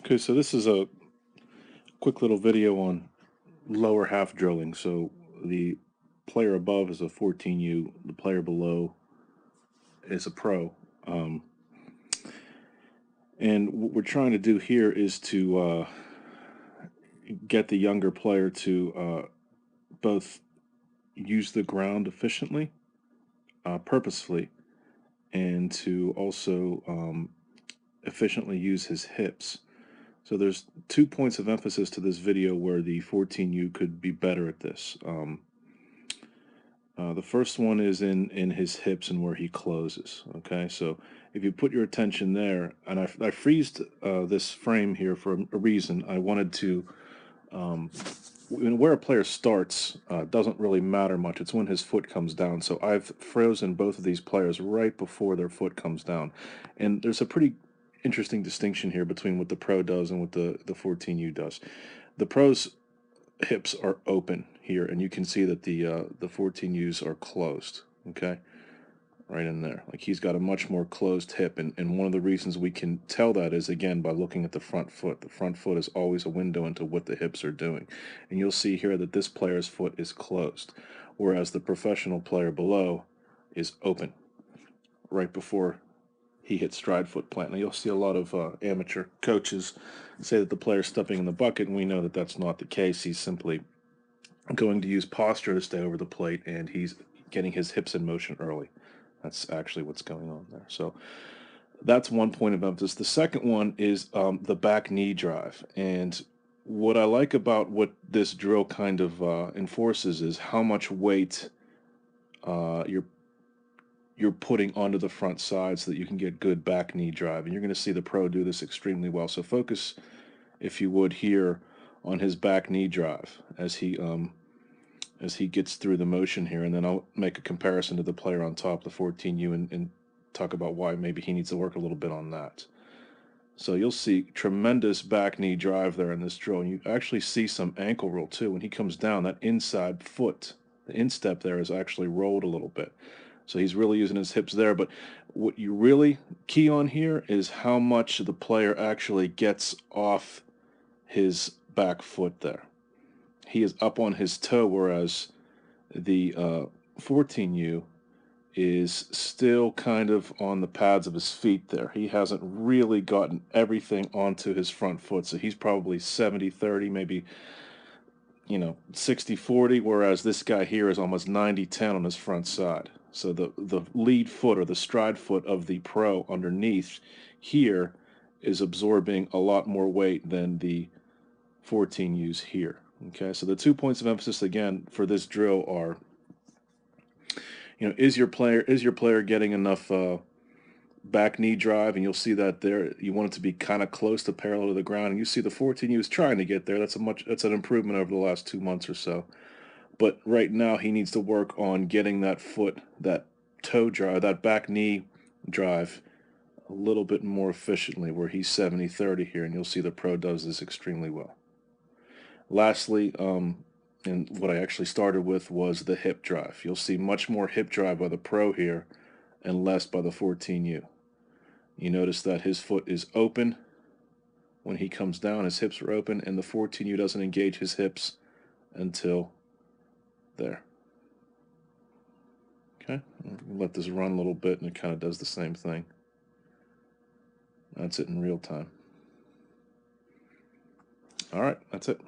Okay, so this is a quick little video on lower half drilling. So the player above is a 14U, the player below is a pro. Um, and what we're trying to do here is to get the younger player to both use the ground efficiently, purposefully, and to also efficiently use his hips. So there's 2 points of emphasis to this video where the 14U could be better at this. The first one is in his hips and where he closes. Okay, so if you put your attention there, and I freezed this frame here for a reason. I wanted to, where a player starts doesn't really matter much. It's when his foot comes down. So I've frozen both of these players right before their foot comes down, and there's a pretty interesting distinction here between what the pro does and what the 14U does. The pro's hips are open here, and you can see that the 14Us are closed. Okay, right in there. Like he's got a much more closed hip, and one of the reasons we can tell that is again by looking at the front foot. The front foot is always a window into what the hips are doing, and you'll see here that this player's foot is closed, whereas the professional player below is open right before he hits stride foot plant. Now you'll see a lot of amateur coaches say that the player's stepping in the bucket, and we know that that's not the case. He's simply going to use posture to stay over the plate, and he's getting his hips in motion early. That's actually what's going on there. So that's one point of emphasis. The second one is the back knee drive. And what I like about what this drill kind of enforces is how much weight you're putting onto the front side so that you can get good back knee drive. And you're going to see the pro do this extremely well. So focus, if you would, here on his back knee drive as he gets through the motion here, and then I'll make a comparison to the player on top, the 14U, and talk about why maybe he needs to work a little bit on that. So you'll see tremendous back knee drive there in this drill, and you actually see some ankle roll too. When he comes down, that inside foot, the instep there is actually rolled a little bit. So he's really using his hips there. But what you really key on here is how much the player actually gets off his back foot there. He is up on his toe, whereas the 14U is still kind of on the pads of his feet there. He hasn't really gotten everything onto his front foot, so he's probably 70-30, maybe 60-40, whereas this guy here is almost 90-10 on his front side. So the lead foot or the stride foot of the pro underneath here is absorbing a lot more weight than the 14Us here. Okay, so the 2 points of emphasis again for this drill are, is your player getting enough back knee drive? And you'll see that there. You want it to be kind of close to parallel to the ground, and you see the 14U is trying to get there. That's an improvement over the last 2 months or so. But right now he needs to work on getting that foot, that toe drive, that back knee drive a little bit more efficiently, where he's 70-30 here, and you'll see the pro does this extremely well. Lastly, and what I actually started with was the hip drive. You'll see much more hip drive by the pro here and less by the 14U. You notice that his foot is open when he comes down, his hips are open, and the 14U doesn't engage his hips until there. Okay, let this run a little bit and it kind of does the same thing. That's it in real time. All right, that's it.